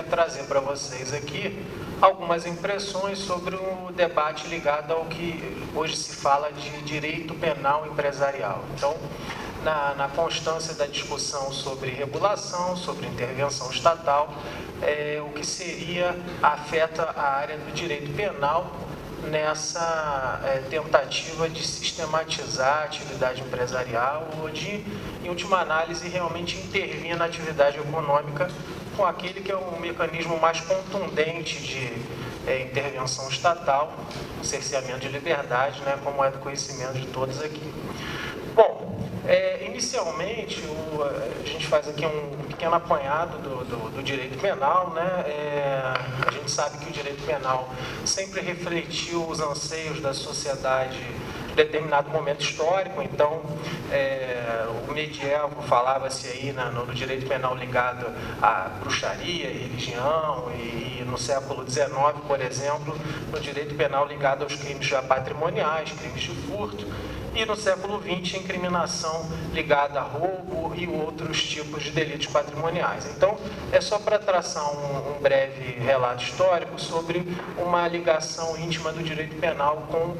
quero trazer para vocês aqui algumas impressões sobre o debate ligado ao que hoje se fala de direito penal empresarial. Então, na constância da discussão sobre regulação, sobre intervenção estatal, o que seria afeta a área do direito penal nessa tentativa de sistematizar a atividade empresarial ou de, em última análise, realmente intervir na atividade econômica com aquele que é o mecanismo mais contundente de intervenção estatal, o cerceamento de liberdade, né, como é do conhecimento de todos aqui. Bom, inicialmente, a gente faz aqui um pequeno apanhado do direito penal, né? A gente sabe que o direito penal sempre refletiu os anseios da sociedade em determinado momento histórico. Então, o medievo falava-se aí no direito penal ligado à bruxaria e religião, e no século XIX, por exemplo, no direito penal ligado aos crimes já patrimoniais, crimes de furto, e no século XX, incriminação ligada a roubo e outros tipos de delitos patrimoniais. Então, é só para traçar um breve relato histórico sobre uma ligação íntima do direito penal com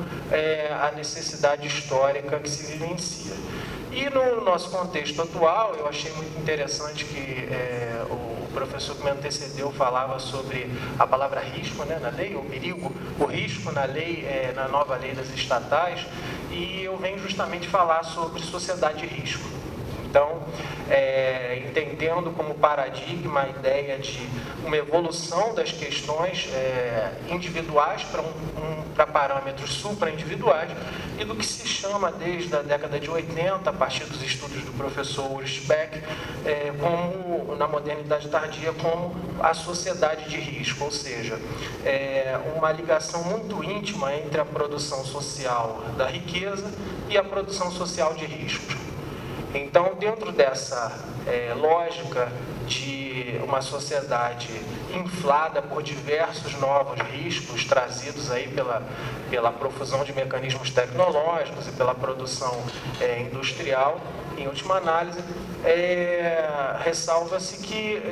a necessidade histórica que se vivencia. E no nosso contexto atual, eu achei muito interessante que o professor que me antecedeu falava sobre a palavra risco, né, na lei, ou perigo, o risco na lei, na nova lei das estatais, e eu venho justamente falar sobre sociedade de risco. Então, entendendo como paradigma a ideia de uma evolução das questões individuais para parâmetros supra-individuais e do que se chama desde a década de 80, a partir dos estudos do professor Ulrich Beck, como, na modernidade tardia, como a sociedade de risco, ou seja, uma ligação muito íntima entre a produção social da riqueza e a produção social de riscos. Então, dentro dessa lógica de uma sociedade inflada por diversos novos riscos trazidos aí pela profusão de mecanismos tecnológicos e pela produção industrial, em última análise, ressalva-se que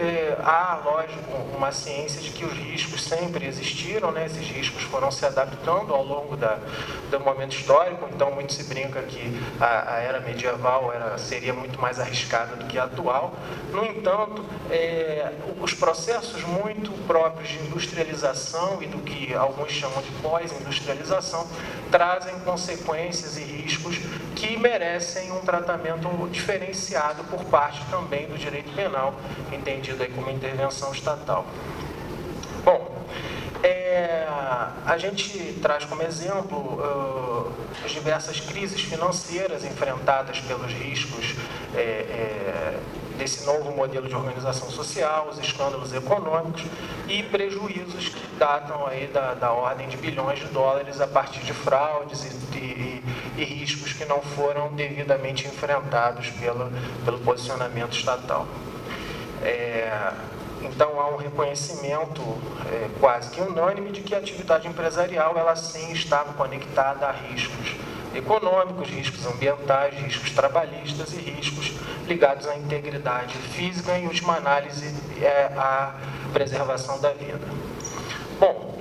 há, lógico, uma ciência de que os riscos sempre existiram, né? Esses riscos foram se adaptando ao longo do momento histórico. Então, muito se brinca que a era medieval seria muito mais arriscada do que a atual. No entanto, os processos muito próprios de industrialização e do que alguns chamam de pós-industrialização trazem consequências e riscos que merecem um tratamento diferenciado por parte também do direito penal, entendido aí como intervenção estatal. Bom, a gente traz como exemplo as diversas crises financeiras enfrentadas pelos riscos desse novo modelo de organização social, os escândalos econômicos e prejuízos que datam aí da ordem de bilhões de dólares a partir de fraudes e riscos que não foram devidamente enfrentados pelo posicionamento estatal. Então, há um reconhecimento quase que unânime de que a atividade empresarial, ela sim está conectada a riscos econômicos, riscos ambientais, riscos trabalhistas e riscos ligados à integridade física e, em última análise, à preservação da vida. Bom,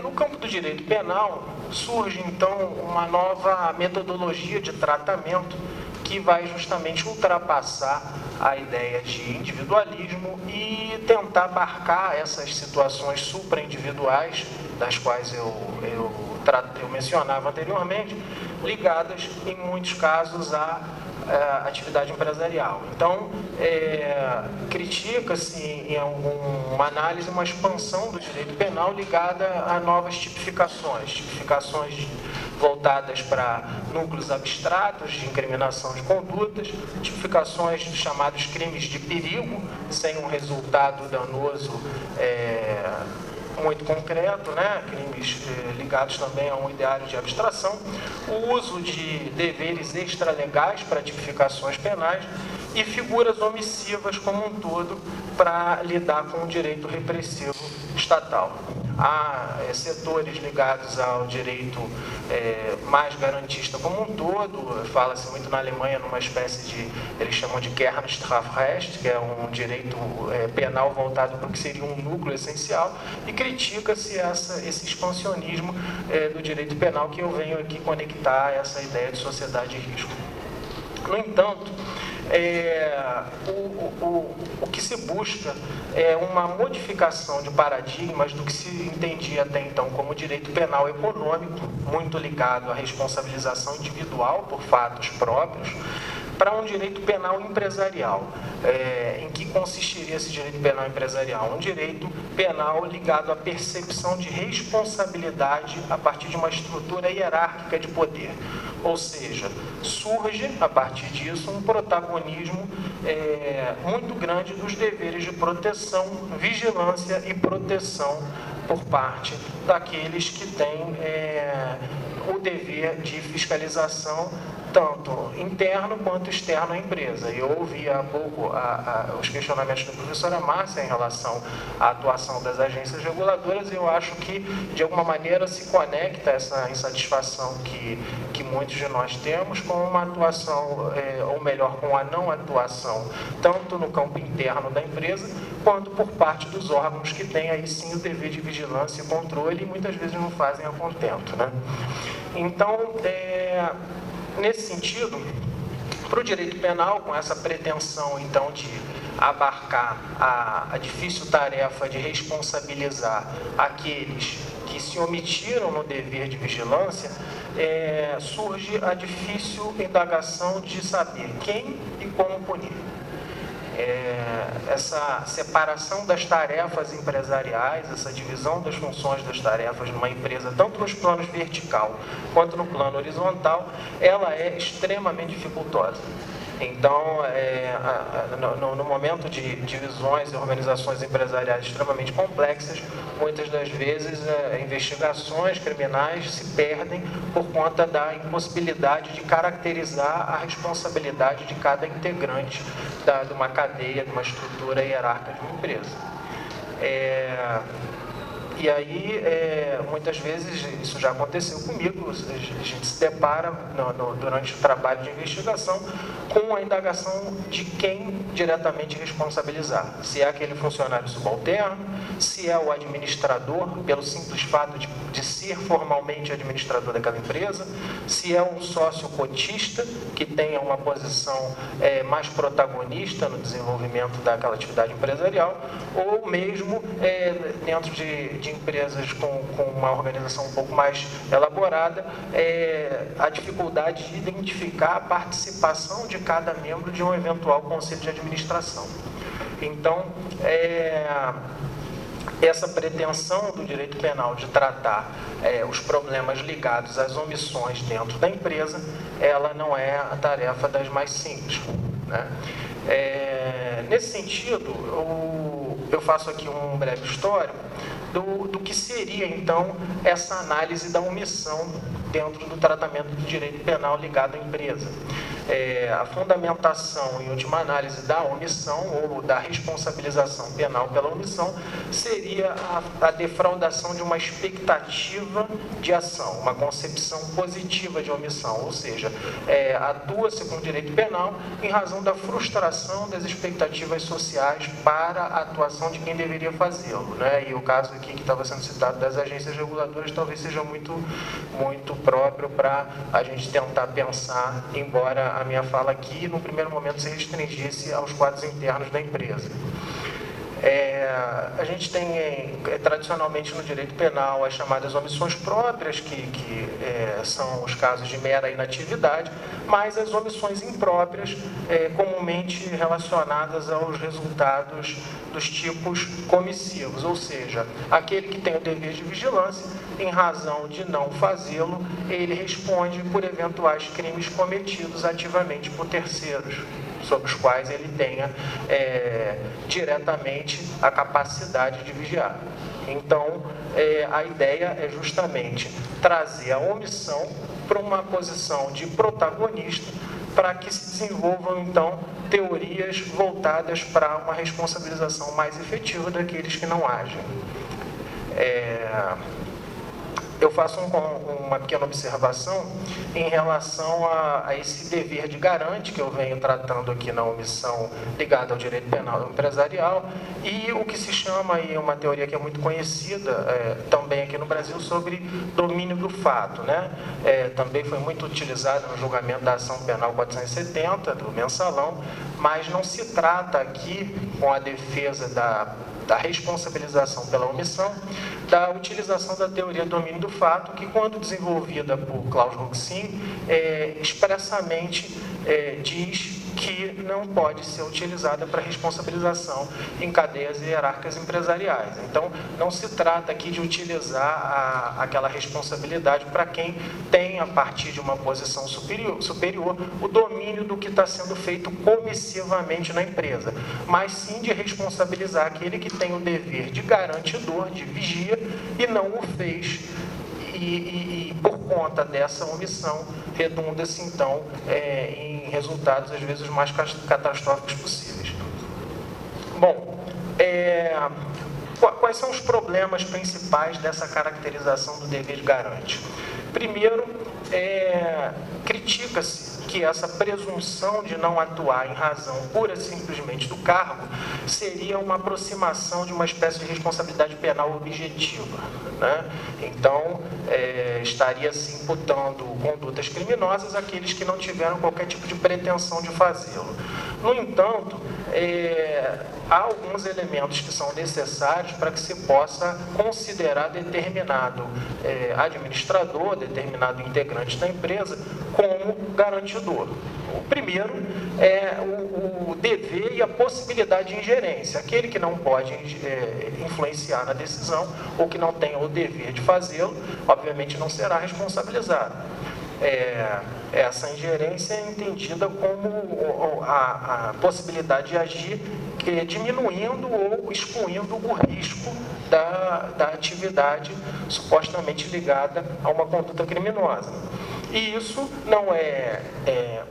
no campo do direito penal, surge, então, uma nova metodologia de tratamento que vai justamente ultrapassar a ideia de individualismo e tentar abarcar essas situações supra-individuais, das quais eu mencionava anteriormente, ligadas, em muitos casos, à atividade empresarial. Então, critica-se em alguma análise uma expansão do direito penal ligada a novas tipificações voltadas para núcleos abstratos de incriminação de condutas, tipificações dos chamados crimes de perigo, sem um resultado danoso muito concreto, né? Crimes ligados também a um ideário de abstração, o uso de deveres extralegais para tipificações penais e figuras omissivas como um todo para lidar com o direito repressivo estatal. há setores ligados ao direito mais garantista como um todo. Fala-se muito na Alemanha numa espécie de, eles chamam de Kernstrafrecht, que é um direito penal voltado para o que seria um núcleo essencial, e critica-se esse expansionismo do direito penal que eu venho aqui conectar a essa ideia de sociedade de risco. No entanto, o que se busca é uma modificação de paradigmas do que se entendia até então como direito penal econômico, muito ligado à responsabilização individual por fatos próprios, para um direito penal empresarial. Em que consistiria esse direito penal empresarial? Um direito penal ligado à percepção de responsabilidade a partir de uma estrutura hierárquica de poder. Ou seja, surge, a partir disso, um protagonismo muito grande dos deveres de proteção, vigilância e proteção por parte daqueles que têm o dever de fiscalização, tanto interno quanto externo à empresa. Eu ouvi há pouco os questionamentos da professora Márcia em relação à atuação das agências reguladoras, e eu acho que, de alguma maneira, se conecta essa insatisfação que muitos de nós temos com uma atuação, ou melhor, com a não atuação, tanto no campo interno da empresa, quanto por parte dos órgãos que têm aí sim o dever de vigilância e controle, e muitas vezes não fazem a contento, né? Então, nesse sentido, para o direito penal, com essa pretensão, então, de abarcar a difícil tarefa de responsabilizar aqueles que se omitiram no dever de vigilância, surge a difícil indagação de saber quem e como punir. Essa separação das tarefas empresariais, essa divisão das funções das tarefas numa empresa, tanto nos planos vertical quanto no plano horizontal, ela é extremamente dificultosa. Então, no momento de divisões e organizações empresariais extremamente complexas, muitas das vezes investigações criminais se perdem por conta da impossibilidade de caracterizar a responsabilidade de cada integrante de uma cadeia, de uma estrutura hierárquica de uma empresa. E aí, muitas vezes, isso já aconteceu comigo, a gente se depara durante o trabalho de investigação com a indagação de quem diretamente responsabilizar. Se é aquele funcionário subalterno, se é o administrador, pelo simples fato de ser formalmente administrador daquela empresa, se é um sócio cotista, que tenha uma posição mais protagonista no desenvolvimento daquela atividade empresarial, ou mesmo dentro de empresas com uma organização um pouco mais elaborada, a dificuldade de identificar a participação de cada membro de um eventual conselho de administração. Então, essa pretensão do direito penal de tratar os problemas ligados às omissões dentro da empresa, ela não é a tarefa das mais simples, né? Nesse sentido, eu faço aqui um breve histórico do que seria, então, essa análise da omissão dentro do tratamento do direito penal ligado à empresa. A fundamentação, em última análise, da omissão ou da responsabilização penal pela omissão seria a defraudação de uma expectativa de ação, uma concepção positiva de omissão, ou seja, atua-se com o direito penal em razão da frustração das expectativas sociais para a atuação de quem deveria fazê-lo, né? E o caso aqui que estava sendo citado das agências reguladoras talvez seja muito próprio para a gente tentar pensar, embora a minha fala aqui, no primeiro momento, se restringisse aos quadros internos da empresa. A gente tem, tradicionalmente, no direito penal, as chamadas omissões próprias, que são os casos de mera inatividade, mas as omissões impróprias, comumente relacionadas aos resultados dos tipos comissivos, ou seja, aquele que tem o dever de vigilância, em razão de não fazê-lo, ele responde por eventuais crimes cometidos ativamente por terceiros, sobre os quais ele tenha diretamente a capacidade de vigiar. Então, a ideia é justamente trazer a omissão para uma posição de protagonista, para que se desenvolvam, então, teorias voltadas para uma responsabilização mais efetiva daqueles que não agem. Eu faço uma pequena observação em relação a esse dever de garante que eu venho tratando aqui na omissão ligada ao direito penal empresarial e o que se chama aí, uma teoria que é muito conhecida também aqui no Brasil, sobre domínio do fato, né? Também foi muito utilizada no julgamento da ação penal 470 do Mensalão, mas não se trata aqui, com a defesa da responsabilização pela omissão, da utilização da teoria do domínio do fato, que, quando desenvolvida por Klaus Roxin, expressamente diz que não pode ser utilizada para responsabilização em cadeias hierárquicas empresariais. Então, não se trata aqui de utilizar aquela responsabilidade para quem tem, a partir de uma posição superior, o domínio do que está sendo feito comissivamente na empresa, mas sim de responsabilizar aquele que tem o dever de garantidor, de vigia, e não o fez. E por conta dessa omissão, redunda-se, então, em resultados, às vezes, os mais catastróficos possíveis. Bom, quais são os problemas principais dessa caracterização do dever de garante? Primeiro, critica-se que essa presunção de não atuar em razão pura e simplesmente do cargo seria uma aproximação de uma espécie de responsabilidade penal objetiva, né? Então, estaria se imputando condutas criminosas àqueles que não tiveram qualquer tipo de pretensão de fazê-lo. No entanto, há alguns elementos que são necessários para que se possa considerar determinado administrador, determinado integrante da empresa como garantidor. O primeiro é o dever e a possibilidade de ingerência. Aquele que não pode influenciar na decisão ou que não tenha o dever de fazê-lo, obviamente não será responsabilizado. Essa ingerência é entendida como a possibilidade de agir diminuindo ou excluindo o risco da atividade supostamente ligada a uma conduta criminosa. E isso não é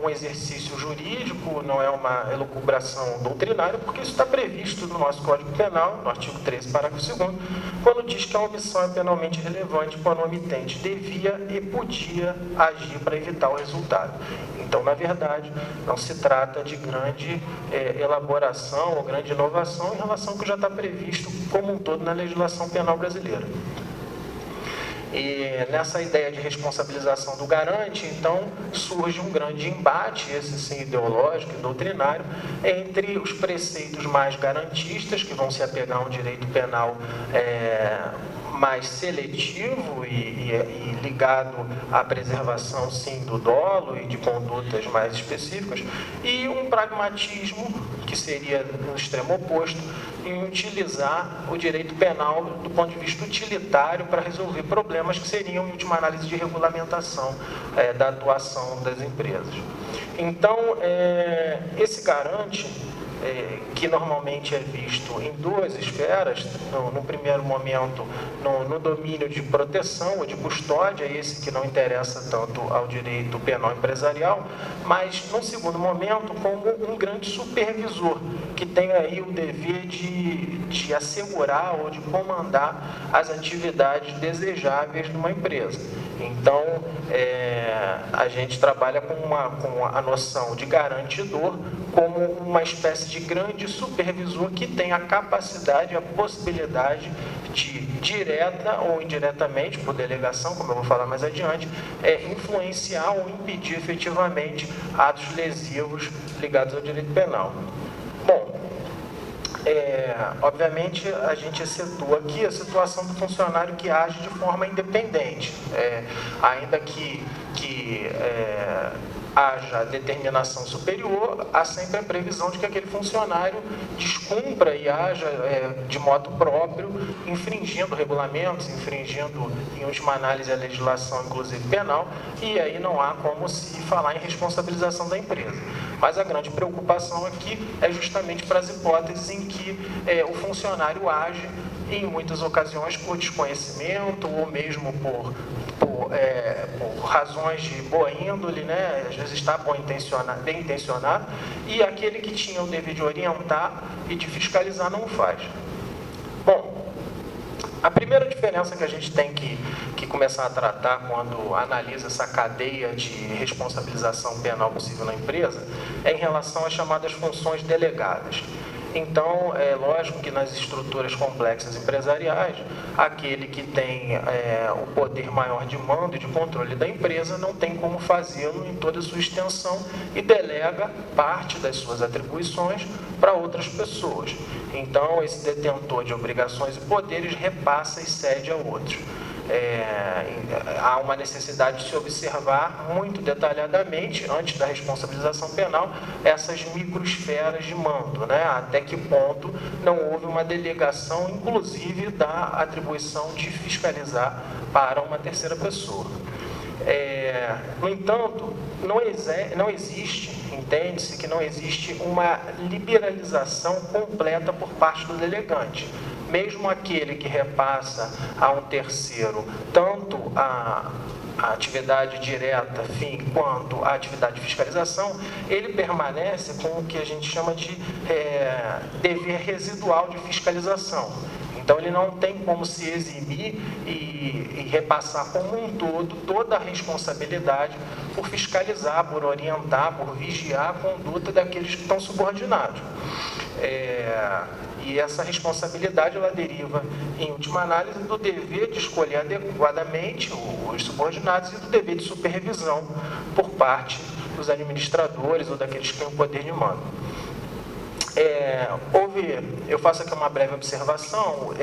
um exercício jurídico, não é uma elucubração doutrinária, porque isso está previsto no nosso Código Penal, no artigo 13, parágrafo 2º, quando diz que a omissão é penalmente relevante quando o omitente devia e podia agir para evitar o resultado. Então, na verdade, não se trata de grande elaboração ou grande inovação em relação ao que já está previsto como um todo na legislação penal brasileira. E nessa ideia de responsabilização do garante, então, surge um grande embate, esse sim ideológico e doutrinário, entre os preceitos mais garantistas, que vão se apegar a um direito penal mais seletivo e ligado à preservação, sim, do dolo e de condutas mais específicas, e um pragmatismo, que seria no extremo oposto, em utilizar o direito penal do ponto de vista utilitário para resolver problemas que seriam, em última análise, de regulamentação da atuação das empresas. Então, esse garante, que normalmente é visto em duas esferas, no primeiro momento no domínio de proteção ou de custódia, esse que não interessa tanto ao direito penal empresarial, mas no segundo momento como um grande supervisor, que tem aí o dever de assegurar ou de comandar as atividades desejáveis de uma empresa. Então, a gente trabalha com a noção de garantidor como uma espécie de grande supervisor que tem a capacidade, a possibilidade de, direta ou indiretamente, por delegação, como eu vou falar mais adiante, influenciar ou impedir efetivamente atos lesivos ligados ao direito penal. Bom, obviamente, a gente excetua aqui a situação do funcionário que age de forma independente, ainda que haja determinação superior, há sempre a previsão de que aquele funcionário descumpra e haja de modo próprio, infringindo regulamentos, infringindo, em última análise, a legislação, inclusive penal, e aí não há como se falar em responsabilização da empresa. Mas a grande preocupação aqui é justamente para as hipóteses em que o funcionário age, em muitas ocasiões, por desconhecimento ou mesmo por razões de boa índole, né? Às vezes está bem intencionado, e aquele que tinha o dever de orientar e de fiscalizar não o faz. Bom, A primeira diferença que a gente tem que começar a tratar quando analisa essa cadeia de responsabilização penal possível na empresa é em relação às chamadas funções delegadas. Então, é lógico que nas estruturas complexas empresariais, aquele que tem o poder maior de mando e de controle da empresa não tem como fazê-lo em toda a sua extensão e delega parte das suas atribuições para outras pessoas. Então, esse detentor de obrigações e poderes repassa e cede a outros. Há uma necessidade de se observar muito detalhadamente, antes da responsabilização penal, essas microesferas de mando, né? Até que ponto não houve uma delegação, inclusive, da atribuição de fiscalizar para uma terceira pessoa. No entanto, não existe, entende-se que não existe uma liberalização completa por parte do delegante. Mesmo aquele que repassa a um terceiro tanto a atividade direta, fim, quanto a atividade de fiscalização, ele permanece com o que a gente chama de dever residual de fiscalização. Então, ele não tem como se eximir e repassar como um todo toda a responsabilidade por fiscalizar, por orientar, por vigiar a conduta daqueles que estão subordinados. E essa responsabilidade, ela deriva, em última análise, do dever de escolher adequadamente os subordinados e do dever de supervisão por parte dos administradores ou daqueles que têm o poder de mando. Eu faço aqui uma breve observação,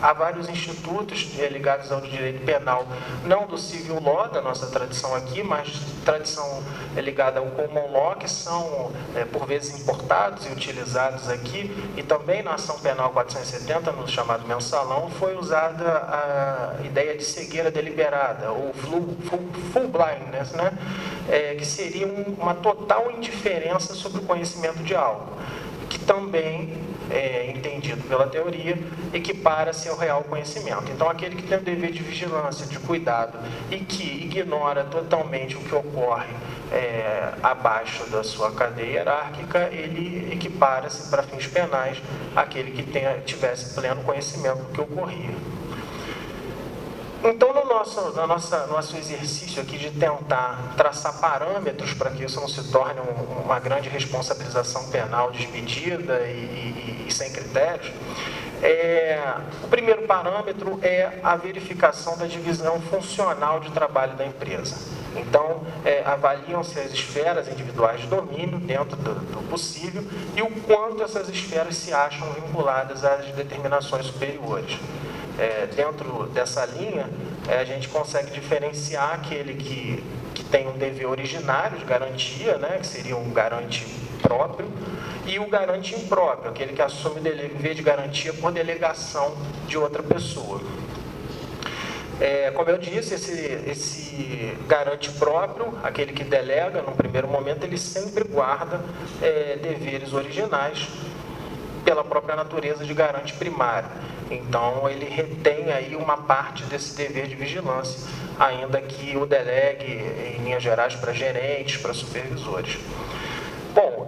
há vários institutos ligados ao direito penal, não do civil law, da nossa tradição aqui, mas tradição ligada ao common law, que são, por vezes, importados e utilizados aqui, e também na ação penal 470, no chamado mensalão, foi usada a ideia de cegueira deliberada, ou full blindness, né? Que seria uma total indiferença sobre o conhecimento de algo, que também entendido pela teoria, equipara-se ao real conhecimento. Então, aquele que tem o dever de vigilância, de cuidado, e que ignora totalmente o que ocorre abaixo da sua cadeia hierárquica, ele equipara-se para fins penais àquele que tivesse pleno conhecimento do que ocorria. Então, no nosso exercício aqui de tentar traçar parâmetros para que isso não se torne uma grande responsabilização penal desmedida e sem critérios, o primeiro parâmetro é a verificação da divisão funcional de trabalho da empresa. Então, avaliam-se as esferas individuais de domínio dentro do possível e o quanto essas esferas se acham vinculadas às determinações superiores. Dentro dessa linha, a gente consegue diferenciar aquele que tem um dever originário de garantia, né, que seria um garante próprio, e o garante impróprio, aquele que assume o dever de garantia por delegação de outra pessoa. Como eu disse, esse garante próprio, aquele que delega, no primeiro momento, ele sempre guarda deveres originais pela própria natureza de garante primário. Então, ele retém aí uma parte desse dever de vigilância, ainda que o delegue, em linhas gerais, para gerentes, para supervisores. Bom,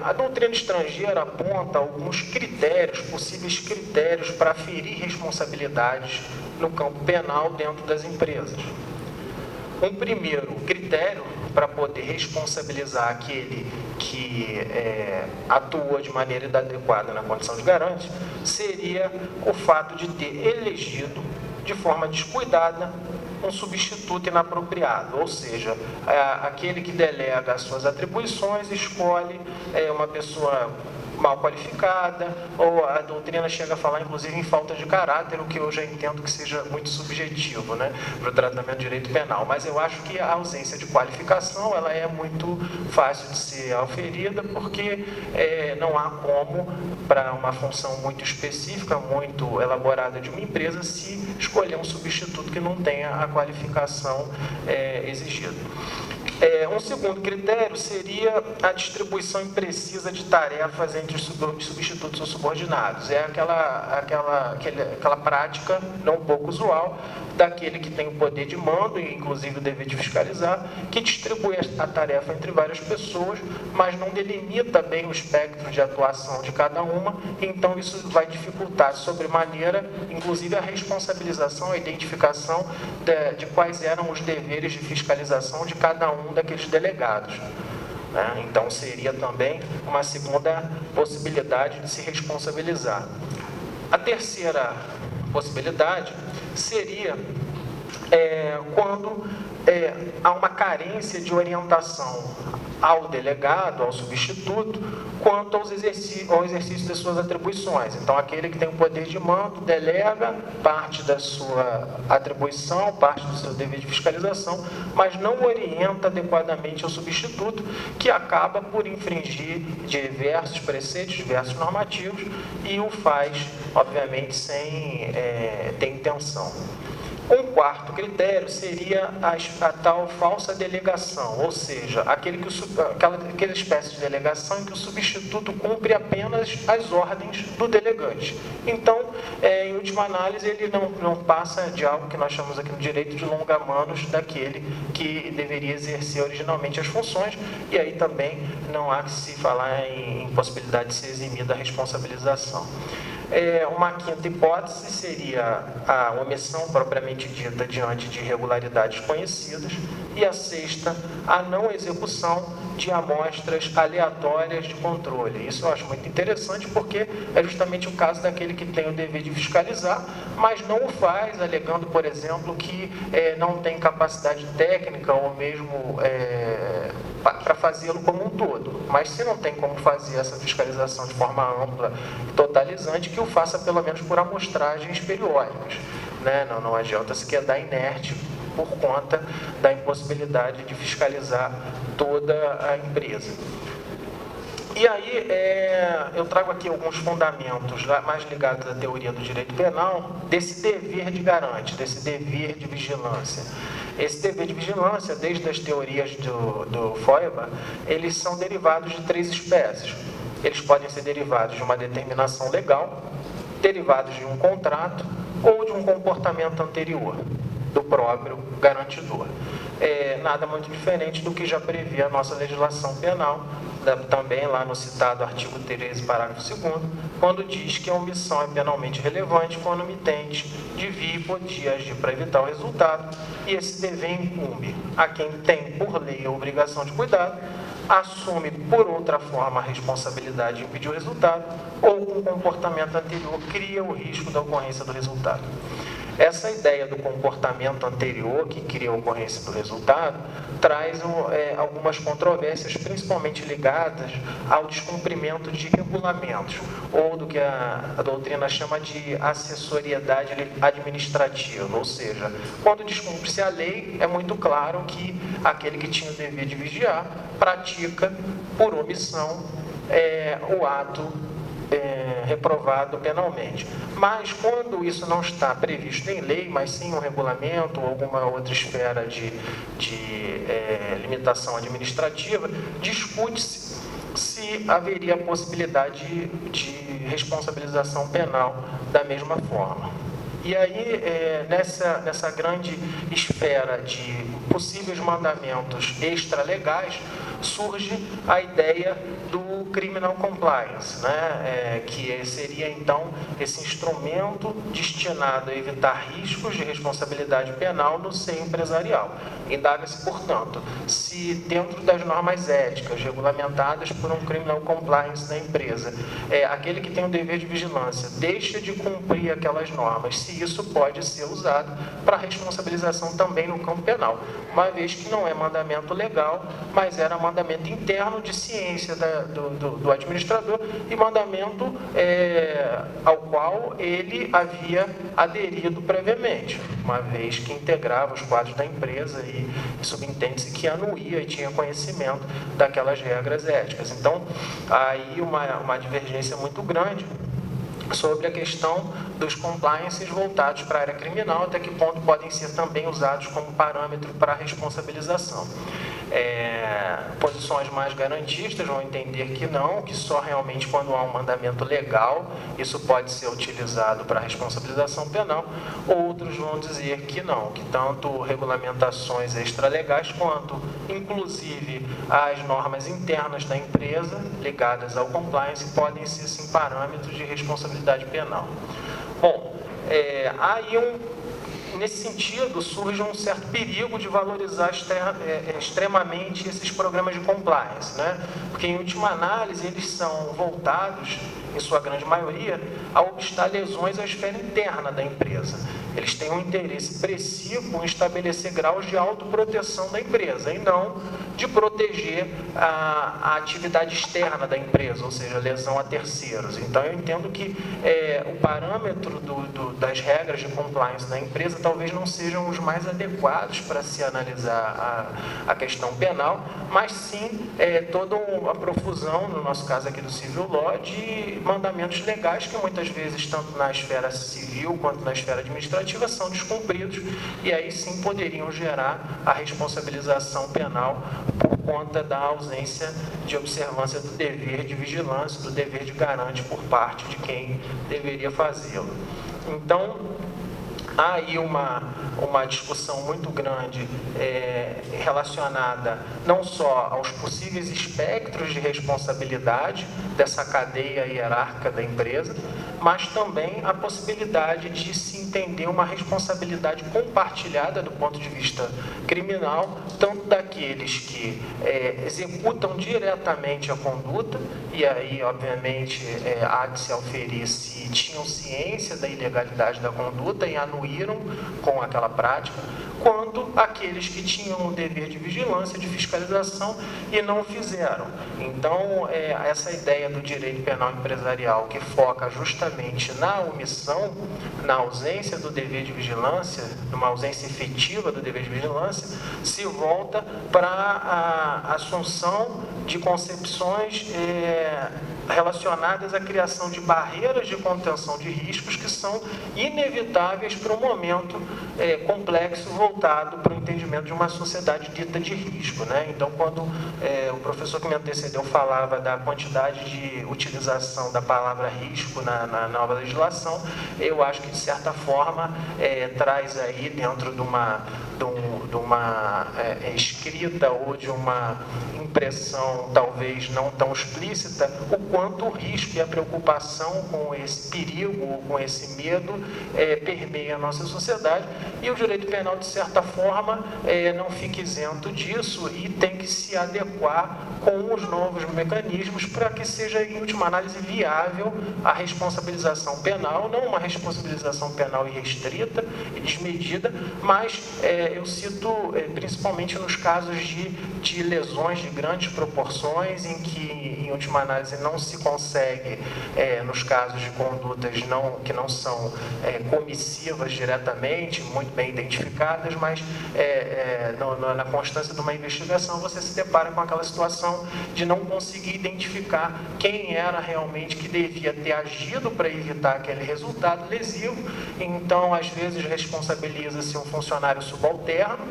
a doutrina estrangeira aponta alguns critérios, possíveis critérios para aferir responsabilidades no campo penal dentro das empresas. Um primeiro critério para poder responsabilizar aquele que atua de maneira inadequada na condição de garante seria o fato de ter elegido de forma descuidada um substituto inapropriado, ou seja, aquele que delega as suas atribuições escolhe uma pessoa mal qualificada, ou a doutrina chega a falar, inclusive, em falta de caráter, o que eu já entendo que seja muito subjetivo, né, para o tratamento de direito penal. Mas eu acho que a ausência de qualificação ela é muito fácil de ser auferida, porque não há como, para uma função muito específica, muito elaborada de uma empresa, se escolher um substituto que não tenha a qualificação exigida. Um segundo critério seria a distribuição imprecisa de tarefas entre substitutos ou subordinados. Aquela prática não pouco usual daquele que tem o poder de mando e, inclusive, o dever de fiscalizar, que distribui a tarefa entre várias pessoas, mas não delimita bem o espectro de atuação de cada uma, então isso vai dificultar sobremaneira, inclusive, a responsabilização, a identificação de quais eram os deveres de fiscalização de cada um daqueles delegados. Então, seria também uma segunda possibilidade de se responsabilizar. A terceira possibilidade seria quando há uma carência de orientação ao delegado, ao substituto, quanto ao exercício das suas atribuições. Então, aquele que tem o poder de mando delega parte da sua atribuição, parte do seu dever de fiscalização, mas não orienta adequadamente ao substituto, que acaba por infringir diversos preceitos, diversos normativos, e o faz, obviamente, sem ter intenção. Um quarto critério seria a tal falsa delegação, ou seja, aquela espécie de delegação em que o substituto cumpre apenas as ordens do delegante. Então, em última análise, ele não passa de algo que nós chamamos aqui no direito de longa-manos daquele que deveria exercer originalmente as funções, e aí também não há que se falar em possibilidade de ser eximida a responsabilização. Uma quinta hipótese seria a omissão propriamente dita diante de irregularidades conhecidas, e a sexta, a não execução de amostras aleatórias de controle. Isso eu acho muito interessante, porque é justamente o caso daquele que tem o dever de fiscalizar, mas não o faz, alegando, por exemplo, que não tem capacidade técnica ou mesmo para fazê-lo como um todo. Mas se não tem como fazer essa fiscalização de forma ampla e totalizante, que o faça pelo menos por amostragens periódicas. Não adianta se quedar inerte por conta da impossibilidade de fiscalizar toda a empresa. E aí, eu trago aqui alguns fundamentos mais ligados à teoria do direito penal, desse dever de garante, desse dever de vigilância. Esse dever de vigilância, desde as teorias do Feuerbach, eles são derivados de três espécies. Eles podem ser derivados de uma determinação legal, derivados de um contrato ou de um comportamento anterior do próprio garantidor. Nada muito diferente do que já previa a nossa legislação penal, também lá no citado artigo 13, parágrafo 2º, quando diz que a omissão é penalmente relevante quando o omitente devia e podia agir para evitar o resultado, e esse dever incumbe a quem tem por lei a obrigação de cuidado, assume por outra forma a responsabilidade de impedir o resultado, ou com o comportamento anterior cria o risco da ocorrência do resultado. Essa ideia do comportamento anterior que cria a ocorrência do resultado traz algumas controvérsias, principalmente ligadas ao descumprimento de regulamentos, ou do que a doutrina chama de acessoriedade administrativa, ou seja, quando descumpre-se a lei, é muito claro que aquele que tinha o dever de vigiar pratica, por omissão, o ato reprovado penalmente. Mas quando isso não está previsto em lei, mas sim um regulamento ou alguma outra esfera de limitação administrativa, discute-se se haveria a possibilidade de responsabilização penal da mesma forma. E aí, nessa grande esfera de possíveis mandamentos extralegais, surge a ideia do criminal compliance, que seria, então, esse instrumento destinado a evitar riscos de responsabilidade penal no seio empresarial. Indaga-se, portanto, se dentro das normas éticas regulamentadas por um criminal compliance da empresa, aquele que tem o dever de vigilância deixa de cumprir aquelas normas, se isso pode ser usado para responsabilização também no campo penal, uma vez que não é mandamento legal, mas era mandamento interno de ciência do administrador e mandamento ao qual ele havia aderido previamente, uma vez que integrava os quadros da empresa e subentende-se que anuía e tinha conhecimento daquelas regras éticas. Então, aí uma divergência muito grande sobre a questão dos compliances voltados para a área criminal, até que ponto podem ser também usados como parâmetro para a responsabilização. posições mais garantistas vão entender que não, que só realmente quando há um mandamento legal isso pode ser utilizado para responsabilização penal. Outros vão dizer que não, que tanto regulamentações extralegais quanto, inclusive, as normas internas da empresa ligadas ao compliance podem ser, sim, parâmetros de responsabilidade penal. Bom, nesse sentido, surge um certo perigo de valorizar extremamente esses programas de compliance, né? Porque, em última análise, eles são voltados, em sua grande maioria, a obstar lesões à esfera interna da empresa. Eles têm um interesse preciso em estabelecer graus de autoproteção da empresa e não de proteger a atividade externa da empresa, ou seja, lesão a terceiros. Então, eu entendo que o parâmetro das regras de compliance da empresa talvez não sejam os mais adequados para se analisar a questão penal, mas sim toda uma profusão, no nosso caso aqui do Civil Law, de mandamentos legais que muitas vezes, tanto na esfera civil quanto na esfera administrativa, são descumpridos e aí sim poderiam gerar a responsabilização penal por conta da ausência de observância do dever de vigilância, do dever de garante por parte de quem deveria fazê-lo. Então, há aí uma discussão muito grande relacionada não só aos possíveis espectros de responsabilidade dessa cadeia hierárquica da empresa, mas também a possibilidade de se entender uma responsabilidade compartilhada do ponto de vista criminal, tanto daqueles que executam diretamente a conduta, e aí, obviamente, há de se auferir se tinham ciência da ilegalidade da conduta e anuíram com aquela prática, quanto aqueles que tinham o dever de vigilância, de fiscalização e não fizeram. Então, essa ideia do direito penal empresarial que foca justamente na omissão, na ausência do dever de vigilância, numa ausência efetiva do dever de vigilância, se volta para a assunção de concepções relacionadas à criação de barreiras de contenção de riscos que são inevitáveis para um momento complexo voltado para o entendimento de uma sociedade dita de risco, né? Então, quando o professor que me antecedeu falava da quantidade de utilização da palavra risco na nova legislação, eu acho que, de certa forma, traz aí dentro de uma escrita ou de uma impressão talvez não tão explícita, o quanto o risco e a preocupação com esse perigo, com esse medo, permeia a nossa sociedade, e o direito penal, de certa forma, não fica isento disso e tem que se adequar com os novos mecanismos para que seja, em última análise, viável a responsabilização penal, não uma responsabilização penal irrestrita e desmedida, mas eu cito principalmente nos casos de lesões de grandes proporções, em que, em última análise, não se consegue, nos casos de condutas que não são comissivas diretamente, muito bem identificadas, mas na constância de uma investigação você se depara com aquela situação de não conseguir identificar quem era realmente que devia ter agido para evitar aquele resultado lesivo. Então, às vezes, responsabiliza-se um funcionário subalterno,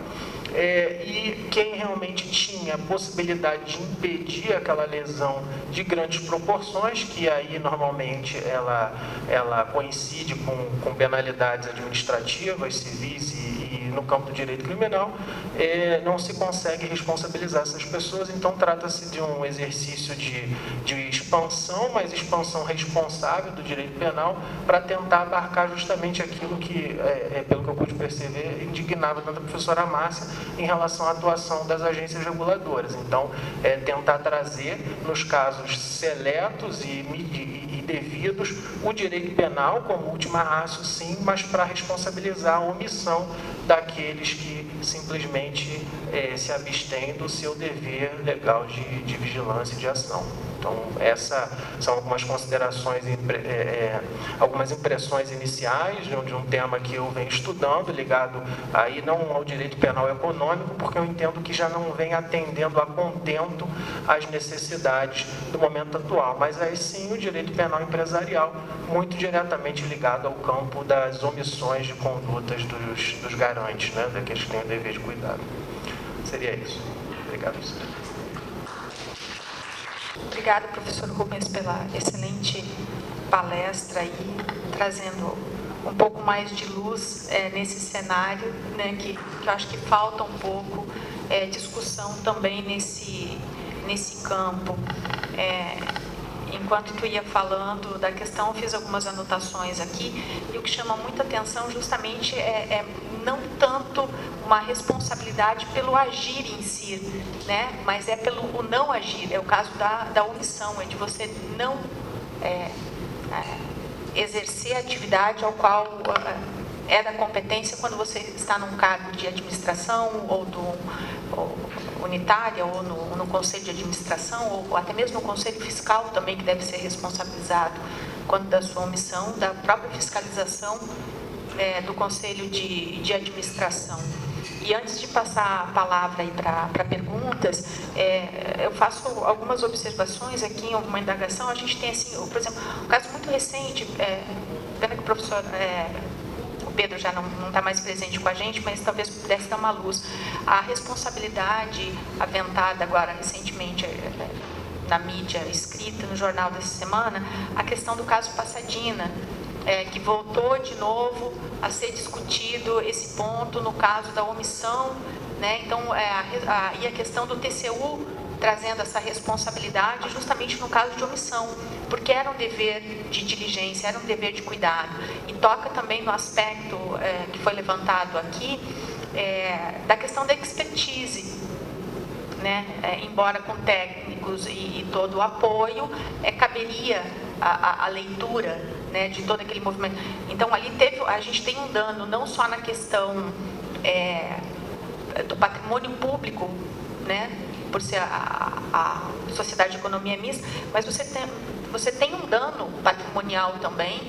e quem realmente tinha a possibilidade de impedir aquela lesão de grandes proporções, que aí normalmente ela coincide com penalidades administrativas, civis e no campo do direito criminal, não se consegue responsabilizar essas pessoas. Então, trata-se de um exercício de expansão, mas expansão responsável do direito penal, para tentar abarcar justamente aquilo que, pelo que eu pude perceber, indignava tanto a professora Márcia em relação à atuação das agências reguladoras. Então, tentar trazer, nos casos seletos e devidos, o direito penal como última ratio, sim, mas para responsabilizar a omissão daqueles que simplesmente se abstêm do seu dever legal de vigilância e de ação. Então, essas são algumas considerações, algumas impressões iniciais de um tema que eu venho estudando, ligado aí não ao direito penal econômico, porque eu entendo que já não vem atendendo a contento às necessidades do momento atual, mas aí sim o direito penal empresarial, muito diretamente ligado ao campo das omissões de condutas dos garantes, né, daqueles que têm o dever de cuidado. Seria isso. Obrigado, professor. Obrigada, professor Rubens, pela excelente palestra aí, trazendo um pouco mais de luz nesse cenário, né, que eu acho que falta um pouco discussão também nesse campo. Enquanto tu ia falando da questão, eu fiz algumas anotações aqui, e o que chama muita atenção justamente é não tanto uma responsabilidade pelo agir em si, né? Mas é pelo o não agir, é o caso da omissão, é de você não exercer a atividade ao qual é da competência quando você está num cargo de administração ou unitária ou no conselho de administração ou até mesmo no conselho fiscal também, que deve ser responsabilizado quando da sua omissão, da própria fiscalização do conselho de administração. E antes de passar a palavra aí para perguntas, eu faço algumas observações aqui em alguma indagação. A gente tem, assim, por exemplo, um caso muito recente, pena que o professor o Pedro já não está mais presente com a gente, mas talvez pudesse dar uma luz. A responsabilidade aventada agora recentemente na mídia escrita, no jornal dessa semana, a questão do caso Passadina, que voltou de novo a ser discutido esse ponto no caso da omissão, né? Então, e a questão do TCU trazendo essa responsabilidade justamente no caso de omissão, porque era um dever de diligência, era um dever de cuidado, e toca também no aspecto que foi levantado aqui, da questão da expertise, né? Embora com técnicos e todo o apoio, caberia a leitura, né, de todo aquele movimento. Então, ali a gente tem um dano não só na questão do patrimônio público, né, por ser a sociedade de economia mista, mas você tem um dano patrimonial também,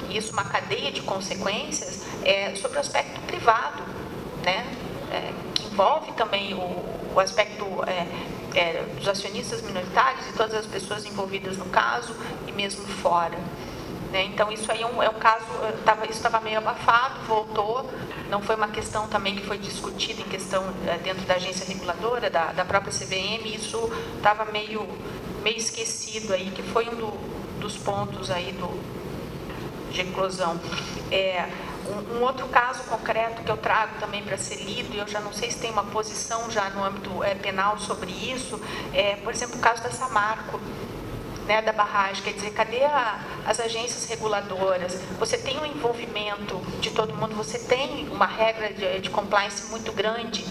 e isso uma cadeia de consequências sobre o aspecto privado, né, que envolve também o aspecto dos acionistas minoritários e todas as pessoas envolvidas no caso e mesmo fora. Então, isso aí é um caso, isso estava meio abafado, voltou, não foi uma questão também que foi discutida em questão dentro da agência reguladora, da própria CVM, isso estava meio esquecido aí, que foi um dos pontos aí de eclosão. Um outro caso concreto que eu trago também para ser lido, e eu já não sei se tem uma posição já no âmbito penal sobre isso, por exemplo, o caso da Samarco, né, da barragem, quer dizer, cadê as agências reguladoras? Você tem um envolvimento de todo mundo, você tem uma regra de compliance muito grande,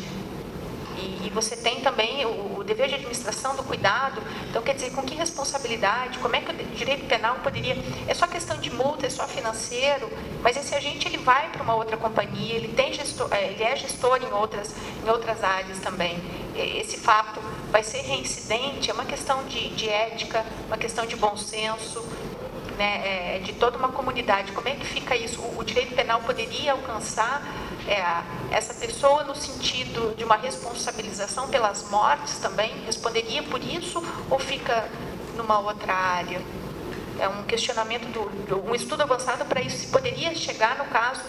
e você tem também o dever de administração do cuidado. Então, quer dizer, com que responsabilidade, como é que o direito penal poderia... É só questão de multa, é só financeiro, mas esse agente ele vai para uma outra companhia, ele é gestor em outras áreas também. Esse fato vai ser reincidente, é uma questão de ética, uma questão de bom senso, né, de toda uma comunidade. Como é que fica isso? O direito penal poderia alcançar essa pessoa no sentido de uma responsabilização pelas mortes também? Responderia por isso ou fica numa outra área? É um questionamento, um estudo avançado para isso, se poderia chegar no caso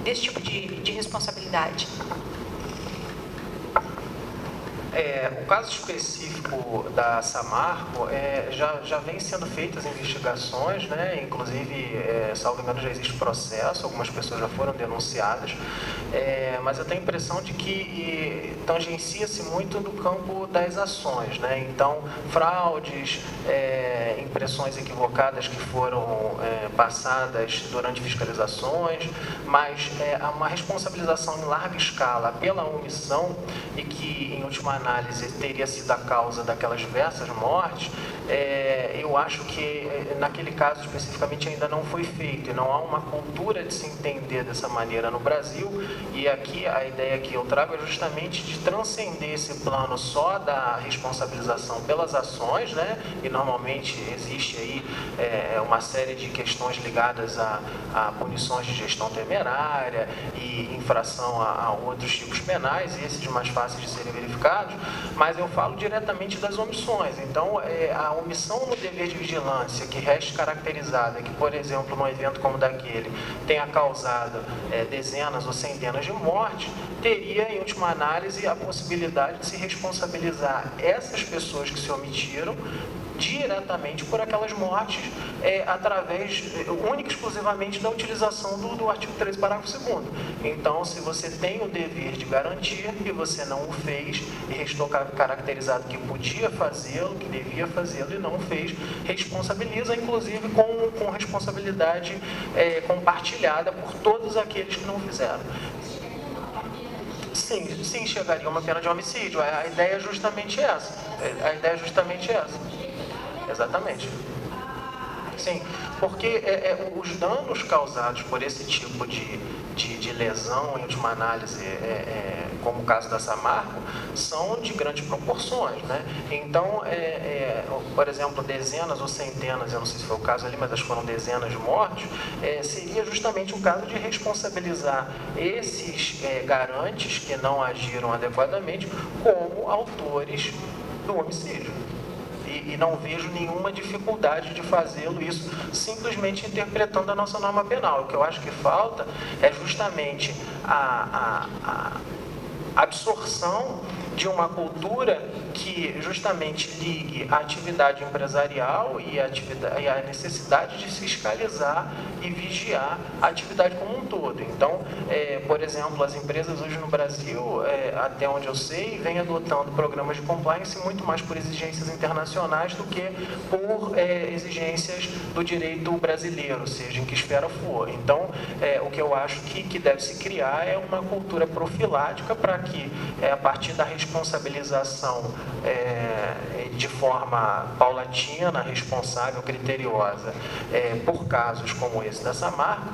desse tipo de responsabilidade. O caso específico da Samarco, já vem sendo feitas investigações, né? Inclusive, salvo engano, já existe processo, algumas pessoas já foram denunciadas, mas eu tenho a impressão de que tangencia-se muito do campo das ações, né? Então, fraudes, impressões equivocadas que foram passadas durante fiscalizações, mas há uma responsabilização em larga escala pela omissão e que, em última análise, teria sido a causa daquelas diversas mortes. Eu acho que naquele caso especificamente ainda não foi feito e não há uma cultura de se entender dessa maneira no Brasil, e aqui a ideia que eu trago é justamente de transcender esse plano só da responsabilização pelas ações, né? E normalmente existe aí uma série de questões ligadas a punições de gestão temerária e infração a outros tipos penais, esses mais fáceis de serem verificados, mas eu falo diretamente das omissões. Então, a omissão no dever de vigilância que resta caracterizada, que, por exemplo, num evento como daquele, tenha causado dezenas ou centenas de mortes, teria, em última análise, a possibilidade de se responsabilizar essas pessoas que se omitiram diretamente por aquelas mortes através, única e exclusivamente, da utilização do artigo 13, parágrafo 2º. Então, se você tem o dever de garantir e você não o fez, e restou caracterizado que podia fazê-lo, que devia fazê-lo e não o fez, responsabiliza, inclusive com responsabilidade compartilhada por todos aqueles que não fizeram. Sim, chegaria uma pena de homicídio. A ideia é justamente essa. Exatamente. Sim, porque os danos causados por esse tipo de lesão, em última análise, como o caso da Samarco, são de grandes proporções, né? Então, por exemplo, dezenas ou centenas, eu não sei se foi o caso ali, mas acho que foram dezenas de mortes, seria justamente o caso de responsabilizar esses garantes que não agiram adequadamente como autores do homicídio. E não vejo nenhuma dificuldade de fazê-lo, isso simplesmente interpretando a nossa norma penal. O que eu acho que falta é justamente a absorção de uma cultura que justamente ligue a atividade empresarial e a necessidade de fiscalizar e vigiar a atividade como um todo. Então, por exemplo, as empresas hoje no Brasil, até onde eu sei, vêm adotando programas de compliance muito mais por exigências internacionais do que por exigências do direito brasileiro, seja em que esfera for. Então, o que eu acho que deve se criar é uma cultura profilática para que, a partir da responsabilização de forma paulatina, responsável, criteriosa, por casos como esse da Samarco,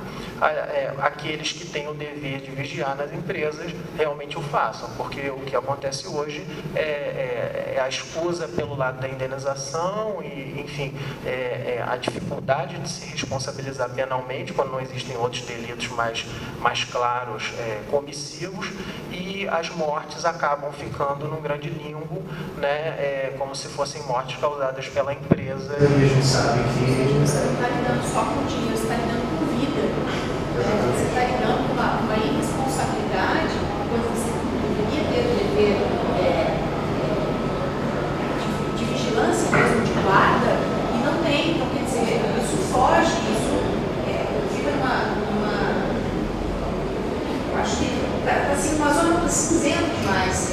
aqueles que têm o dever de vigiar nas empresas realmente o façam, porque o que acontece hoje é a escusa pelo lado da indenização e, enfim, a dificuldade de se responsabilizar penalmente quando não existem outros delitos mais claros, comissivos, e as mortes acabam ficando num grande limbo, né, como se fossem mortes causadas pela empresa. E a gente sabe que você não está lidando só com dinheiro, você está lidando com vida. Você está lidando com uma irresponsabilidade quando você deveria ter o dever de vigilância, mesmo de guarda, e não tem. Então, quer dizer, isso foge, isso fica eu acho que está assim, uma zona cinzenta demais.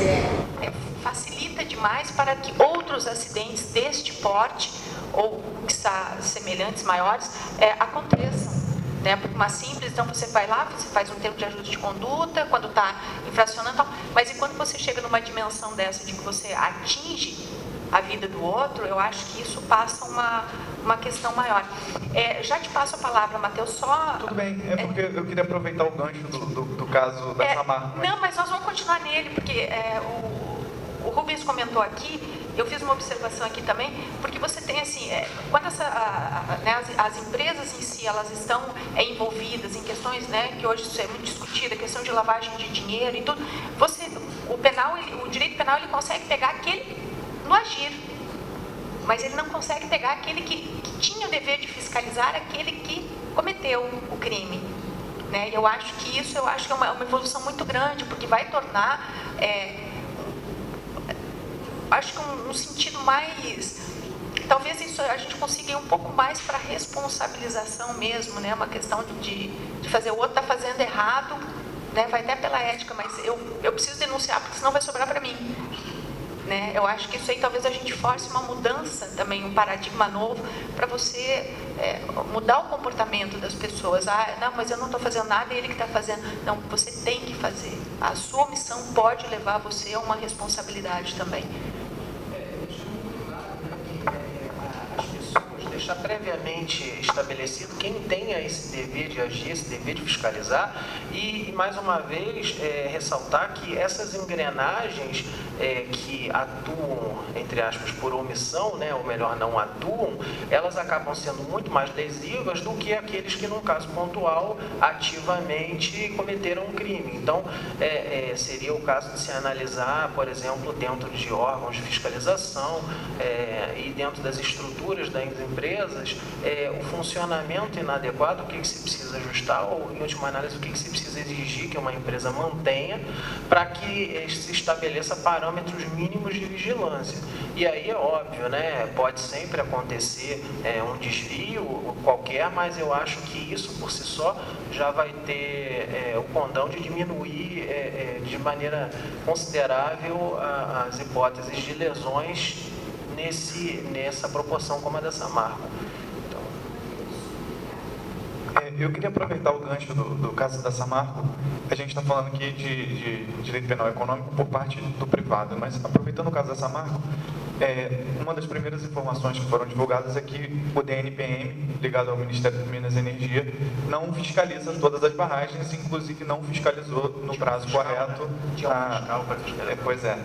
Facilita demais para que outros acidentes deste porte, ou semelhantes, maiores, aconteçam. Né? Porque uma simples, então você vai lá, você faz um termo de ajuste de conduta, quando está infracionando, tal, mas e quando você chega numa dimensão dessa, de que você atinge a vida do outro, eu acho que isso passa uma questão maior. Já te passo a palavra, Matheus, só... Tudo bem, porque eu queria aproveitar o gancho do caso da Samarco. Não, mas nós vamos continuar nele, porque o Rubens comentou aqui, eu fiz uma observação aqui também, porque você tem assim, quando as empresas em si, elas estão envolvidas em questões, né, que hoje isso é muito discutida, questão de lavagem de dinheiro e tudo, o direito penal, ele consegue pegar aquele no agir, mas ele não consegue pegar aquele que tinha o dever de fiscalizar aquele que cometeu o crime. Né? E eu acho que isso é uma evolução muito grande, porque vai tornar, acho que um sentido mais... Talvez isso a gente consiga ir um pouco mais para a responsabilização mesmo, né? Uma questão de fazer o outro está fazendo errado, né? Vai até pela ética, mas eu preciso denunciar, porque senão vai sobrar para mim. Né? Eu acho que isso aí talvez a gente force uma mudança também, um paradigma novo, para você mudar o comportamento das pessoas. Não, mas eu não estou fazendo nada, é ele que está fazendo. Não, você tem que fazer. A sua missão pode levar você a uma responsabilidade também. Deixar previamente estabelecido quem tenha esse dever de agir, esse dever de fiscalizar e mais uma vez, ressaltar que essas engrenagens que atuam, entre aspas, por omissão, né, ou melhor, não atuam, elas acabam sendo muito mais lesivas do que aqueles que, num caso pontual, ativamente cometeram um crime. Então, seria o caso de se analisar, por exemplo, dentro de órgãos de fiscalização e dentro das estruturas das empresas, empresas, o funcionamento inadequado, o que se precisa ajustar, ou, em última análise, o que se precisa exigir que uma empresa mantenha para que se estabeleça parâmetros mínimos de vigilância. E aí é óbvio, né? Pode sempre acontecer um desvio qualquer, mas eu acho que isso por si só já vai ter o condão de diminuir de maneira considerável as hipóteses de lesões nessa proporção como a da Samarco. Eu queria aproveitar o gancho do caso da Samarco. A gente está falando aqui de direito penal econômico por parte do privado, mas aproveitando o caso da Samarco, uma das primeiras informações que foram divulgadas é que o DNPM, ligado ao Ministério de Minas e Energia, não fiscaliza todas as barragens, inclusive não fiscalizou no prazo correto. Tinha um fiscal para fiscalizar. Pois é.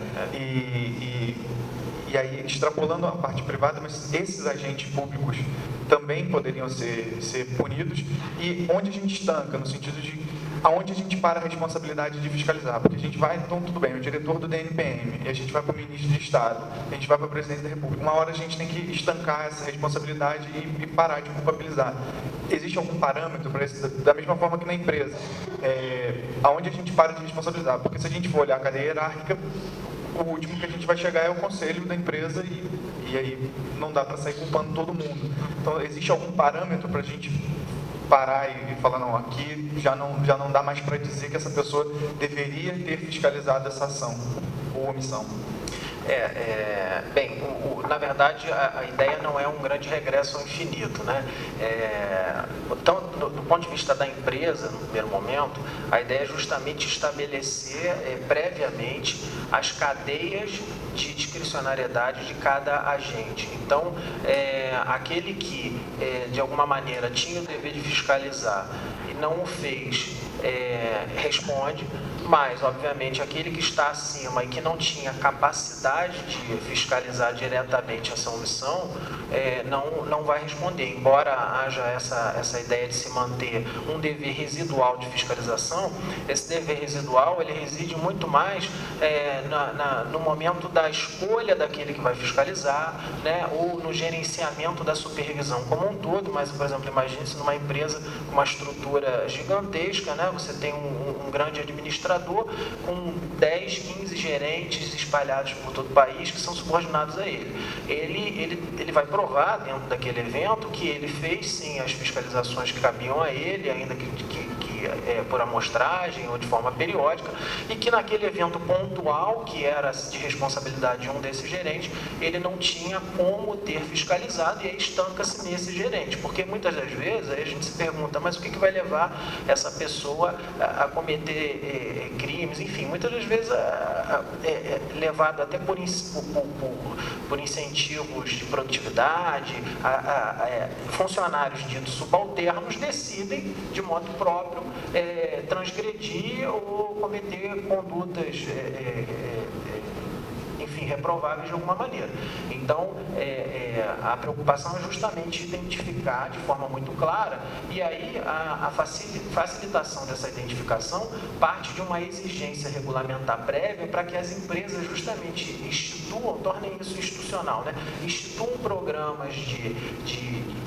E aí, extrapolando a parte privada, mas esses agentes públicos também poderiam ser punidos. E onde a gente estanca, no sentido de aonde a gente para a responsabilidade de fiscalizar? Porque a gente vai, então tudo bem, o diretor do DNPM, e a gente vai para o ministro de Estado, a gente vai para o presidente da República. Uma hora a gente tem que estancar essa responsabilidade e parar de culpabilizar. Existe algum parâmetro para isso? Da mesma forma que na empresa, aonde a gente para de responsabilizar? Porque se a gente for olhar a cadeia hierárquica, o último que a gente vai chegar é o conselho da empresa e aí não dá para sair culpando todo mundo. Então, existe algum parâmetro para a gente parar e falar, não, aqui já não dá mais para dizer que essa pessoa deveria ter fiscalizado essa ação ou omissão? Bem, na verdade, a ideia não é um grande regresso ao infinito, né? Então, do ponto de vista da empresa, no primeiro momento, a ideia é justamente estabelecer previamente as cadeias de discricionariedade de cada agente. Então, aquele que, de alguma maneira, tinha o dever de fiscalizar e não o fez, responde, mas, obviamente, aquele que está acima e que não tinha capacidade de fiscalizar diretamente essa omissão, não vai responder. Embora haja essa ideia de se manter um dever residual de fiscalização, esse dever residual ele reside muito mais no momento da escolha daquele que vai fiscalizar, né, ou no gerenciamento da supervisão como um todo. Mas, por exemplo, imagine-se numa empresa com uma estrutura gigantesca, né, você tem um grande administrador com 10, 15 gerentes espalhados por todo o país que são subordinados a ele. Ele vai provar dentro daquele evento que ele fez sim as fiscalizações que cabiam a ele, ainda que por amostragem ou de forma periódica, e que naquele evento pontual, que era de responsabilidade de um desses gerentes, ele não tinha como ter fiscalizado, e aí estanca-se nesse gerente, porque muitas das vezes aí a gente se pergunta, mas o que vai levar essa pessoa a cometer crimes? Enfim, muitas das vezes levado até por incentivos de produtividade, funcionários ditos subalternos decidem de modo próprio transgredir ou cometer condutas enfim, reprováveis de alguma maneira. Então, a preocupação é justamente identificar de forma muito clara, e aí a facilitação dessa identificação parte de uma exigência regulamentar prévia para que as empresas justamente tornem isso institucional, né? Instituam programas de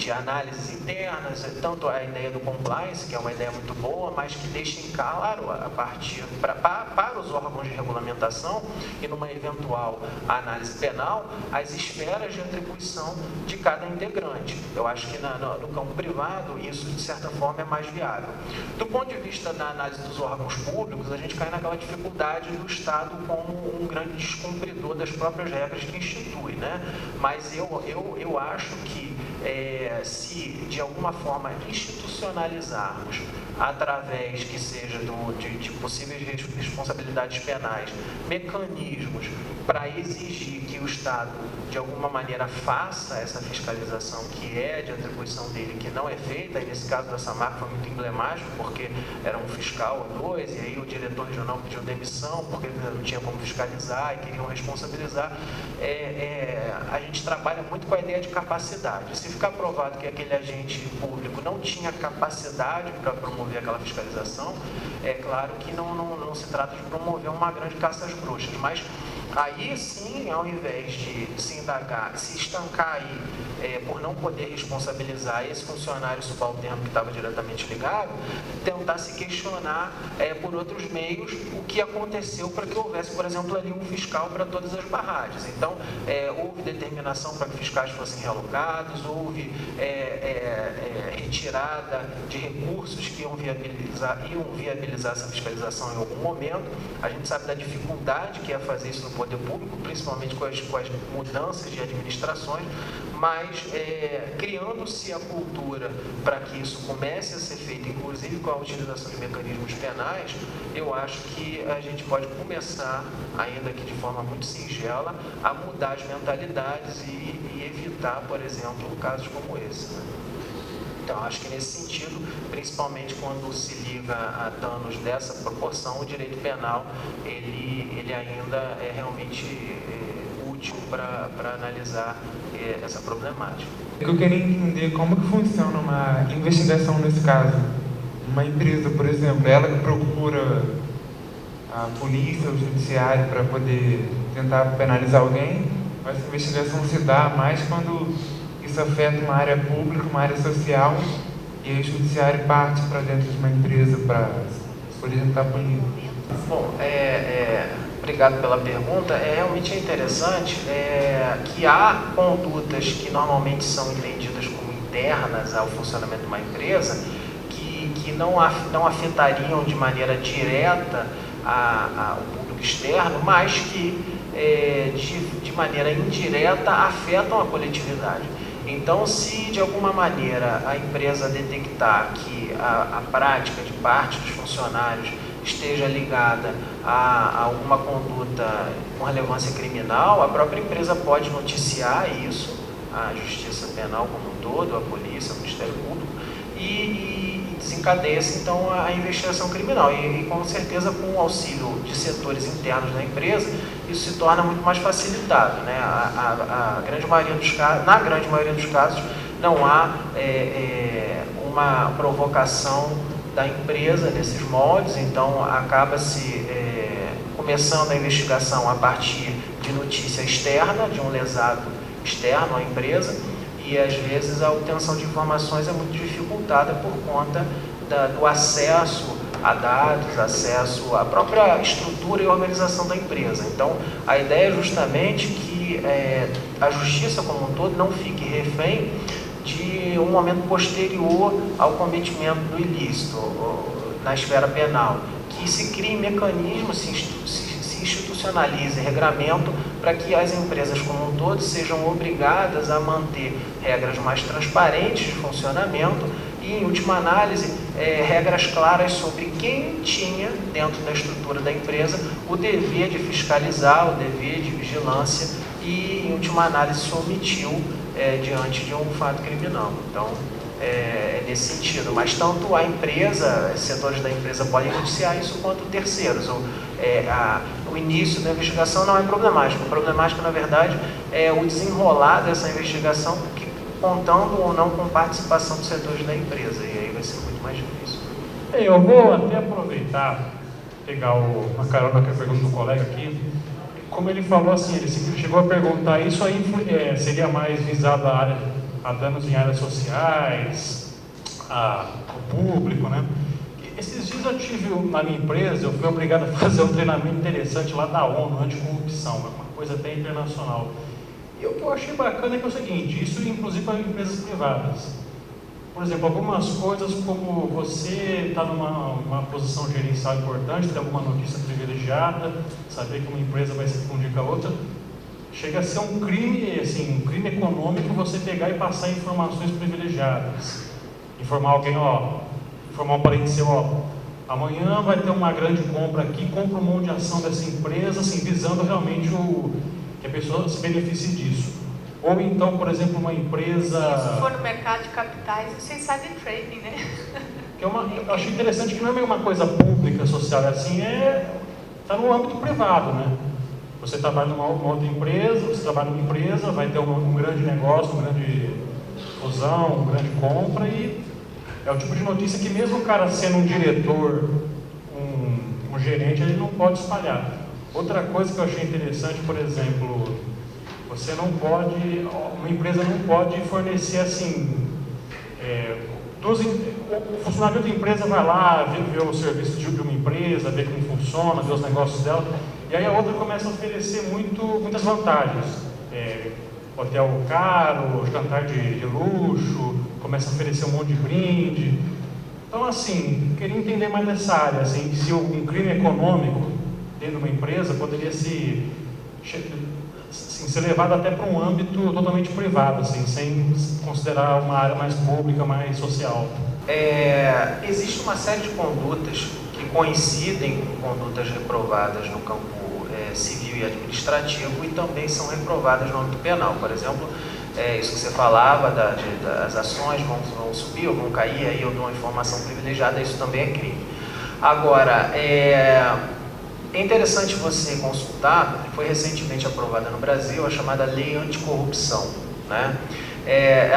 análises internas, tanto a ideia do compliance, que é uma ideia muito boa, mas que deixem claro a partir para os órgãos de regulamentação e numa eventual análise penal, as esferas de atribuição de cada integrante. Eu acho que no campo privado isso, de certa forma, é mais viável. Do ponto de vista da análise dos órgãos públicos, a gente cai naquela dificuldade do Estado como um grande descumpridor das próprias regras que institui, né? Mas eu acho que se de alguma forma institucionalizarmos através que seja de possíveis responsabilidades penais, mecanismos para exigir que o Estado de alguma maneira faça essa fiscalização que é de atribuição dele, que não é feita, e nesse caso da Samarco foi muito emblemático, porque era um fiscal ou dois, e aí o diretor regional pediu demissão, porque não tinha como fiscalizar e queriam responsabilizar. A gente trabalha muito com a ideia de capacidade. Se ficar provado que aquele agente público não tinha capacidade para promover aquela fiscalização, é claro que não se trata de promover uma grande caça às bruxas, mas aí sim, ao invés de se indagar, se estancar aí por não poder responsabilizar esse funcionário subalterno que estava diretamente ligado, tentar se questionar por outros meios o que aconteceu para que houvesse, por exemplo, ali um fiscal para todas as barragens. Então, houve determinação para que fiscais fossem realocados, houve retirada de recursos que iam viabilizar essa fiscalização em algum momento. A gente sabe da dificuldade que é fazer isso no poder público, principalmente com as mudanças de administrações, mas criando-se a cultura para que isso comece a ser feito, inclusive com a utilização de mecanismos penais, eu acho que a gente pode começar, ainda que de forma muito singela, a mudar as mentalidades e evitar, por exemplo, casos como esse, né? Então, acho que nesse sentido, principalmente quando se liga a danos dessa proporção, o direito penal, ele ainda é realmente útil para analisar essa problemática. Eu queria entender como que funciona uma investigação nesse caso. Uma empresa, por exemplo, ela que procura a polícia, o judiciário para poder tentar penalizar alguém, essa investigação se dá mais quando isso afeta uma área pública, uma área social, e aí o judiciário parte para dentro de uma empresa para poder tentar punir. Bom, obrigado pela pergunta. Realmente é interessante que há condutas que normalmente são entendidas como internas ao funcionamento de uma empresa que não afetariam de maneira direta o público externo, mas que de maneira indireta afetam a coletividade. Então, se de alguma maneira a empresa detectar que a prática de parte dos funcionários esteja ligada a alguma conduta com relevância criminal, a própria empresa pode noticiar isso à Justiça Penal como um todo, à polícia, ao Ministério Público, e desencadeia-se então a investigação criminal. E com certeza, com o auxílio de setores internos da empresa, isso se torna muito mais facilitado, né? Na grande maioria dos casos, não há uma provocação da empresa nesses moldes, então acaba-se começando a investigação a partir de notícia externa, de um lesado externo à empresa, e às vezes a obtenção de informações é muito dificultada por conta do acesso a dados, acesso à própria estrutura e organização da empresa. Então, a ideia é justamente que a justiça como um todo não fique refém de um momento posterior ao cometimento do ilícito na esfera penal, que se crie mecanismos, se institucionalize regramento para que as empresas como um todo sejam obrigadas a manter regras mais transparentes de funcionamento e, em última análise, regras claras sobre quem tinha, dentro da estrutura da empresa, o dever de fiscalizar, o dever de vigilância e, em última análise, se omitiu diante de um fato criminal. Então, é nesse sentido. Mas tanto a empresa, setores da empresa podem noticiar isso, quanto terceiros. O início da investigação não é problemático. O problemático, na verdade, é o desenrolar dessa investigação, contando ou não com participação dos setores da empresa. E aí vai ser muito mais difícil. Eu vou até aproveitar, pegar uma carona com a pergunta do colega aqui. Como ele falou assim, ele chegou a perguntar, isso aí seria mais visado a danos em áreas sociais, ao público, né? Esses dias eu tive, na minha empresa, eu fui obrigado a fazer um treinamento interessante lá da ONU, anticorrupção, uma coisa até internacional. E o que eu achei bacana é que é o seguinte, isso inclusive para empresas privadas. Por exemplo, algumas coisas como você está numa posição gerencial importante, tem alguma notícia privilegiada, saber que uma empresa vai se fundir com a outra, chega a ser um crime, assim, um crime econômico você pegar e passar informações privilegiadas. Informar alguém, informar um parente seu, amanhã vai ter uma grande compra aqui, compra um monte de ação dessa empresa, assim, visando realmente que a pessoa se beneficie disso. Ou então, por exemplo, uma empresa... Se for no mercado de capitais, vocês sabem trading, né? Eu achei interessante que não é meio uma coisa pública, social, assim, está no âmbito privado, né? Você trabalha numa outra empresa, vai ter um grande negócio, uma grande fusão, uma grande compra, e é o tipo de notícia que mesmo o cara sendo um diretor, um gerente, ele não pode espalhar. Outra coisa que eu achei interessante, por exemplo, você não pode, uma empresa não pode fornecer assim, o funcionário da empresa vai lá, vê o serviço de uma empresa, vê como funciona, vê os negócios dela, e aí a outra começa a oferecer muitas vantagens. Hotel caro, jantar de luxo, começa a oferecer um monte de brinde. Então, assim, queria entender mais dessa área, assim, se um crime econômico dentro de uma empresa poderia ser levado até para um âmbito totalmente privado, assim, sem considerar uma área mais pública, mais social. Existe uma série de condutas que coincidem com condutas reprovadas no campo civil e administrativo e também são reprovadas no âmbito penal. Por exemplo, isso que você falava, das ações vão subir ou vão cair, aí eu dou uma informação privilegiada, isso também é crime. Agora, é interessante você consultar, foi recentemente aprovada no Brasil a chamada Lei Anticorrupção, né?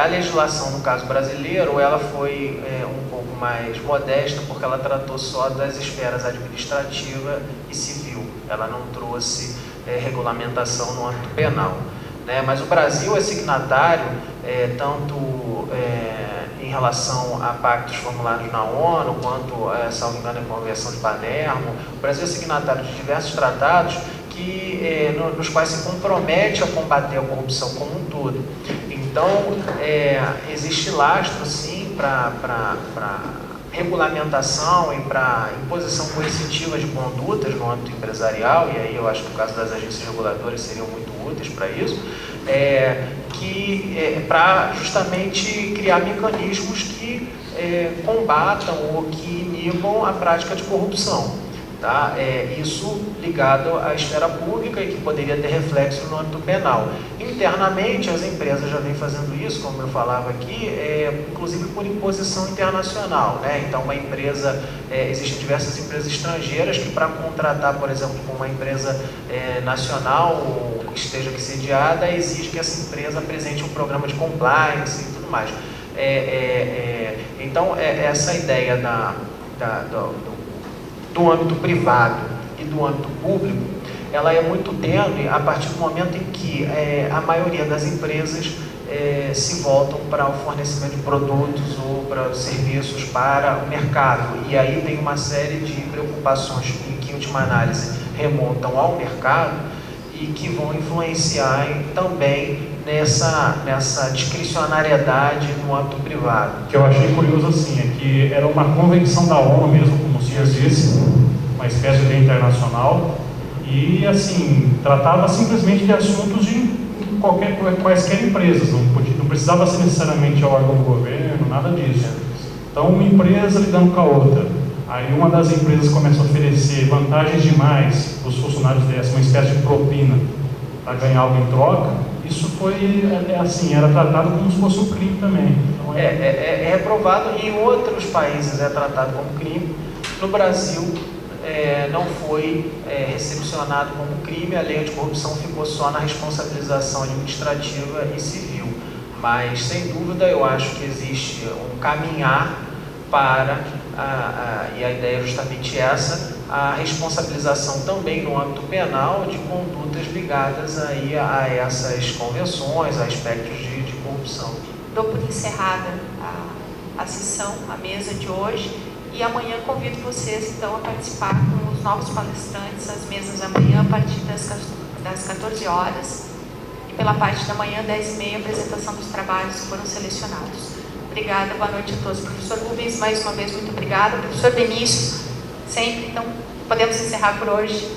A legislação, no caso brasileiro, ela foi um pouco mais modesta, porque ela tratou só das esferas administrativa e civil, ela não trouxe regulamentação no âmbito penal, né? Mas o Brasil é signatário, tanto em relação a pactos formulados na ONU, quanto, salvo engano, a Convenção de Palermo. O Brasil é signatário de diversos tratados nos quais se compromete a combater a corrupção como um todo. Então, existe lastro, sim, para regulamentação e para imposição coercitiva de condutas no âmbito empresarial, e aí eu acho que o caso das agências reguladoras seriam muito úteis para isso, para justamente criar mecanismos que combatam ou que inibam a prática de corrupção. Tá? Isso ligado à esfera pública e que poderia ter reflexo no âmbito penal. Internamente, as empresas já vêm fazendo isso, como eu falava aqui, inclusive por imposição internacional, né? Então, uma empresa, existem diversas empresas estrangeiras que, para contratar, por exemplo, com uma empresa nacional ou que esteja aqui sediada, exige que essa empresa apresente um programa de compliance e tudo mais. Então, essa ideia do âmbito privado e do âmbito público, ela é muito tênue a partir do momento em que a maioria das empresas se voltam para o fornecimento de produtos ou para serviços para o mercado. E aí tem uma série de preocupações que, em última análise, remontam ao mercado e que vão influenciar também nessa discricionariedade no âmbito privado. O que eu achei curioso, assim, é que era uma convenção da ONU mesmo, como o senhor disse, uma espécie de lei internacional, e, assim, tratava simplesmente de assuntos de quaisquer empresas, não precisava ser necessariamente órgão do governo, nada disso. Então, uma empresa lidando com a outra. Aí uma das empresas começa a oferecer vantagens demais para os funcionários dessa, uma espécie de propina, para ganhar algo em troca. Isso foi, assim, era tratado como se fosse um crime também. Então, é reprovado, e em outros países é tratado como crime. No Brasil, não foi recepcionado como crime, a lei anticorrupção ficou só na responsabilização administrativa e civil. Mas, sem dúvida, eu acho que existe um caminhar para, e a ideia é justamente essa, a responsabilização também no âmbito penal de condutas ligadas aí a essas convenções, a aspectos de corrupção. Dou por encerrada a sessão, a mesa de hoje, e amanhã convido vocês então a participar com os novos palestrantes, as mesas amanhã a partir das 14 horas, e pela parte da manhã, 10h30, apresentação dos trabalhos que foram selecionados. Obrigada, boa noite a todos. Professor Rubens, mais uma vez, muito obrigada. Professor Benício, sempre. Então, podemos encerrar por hoje.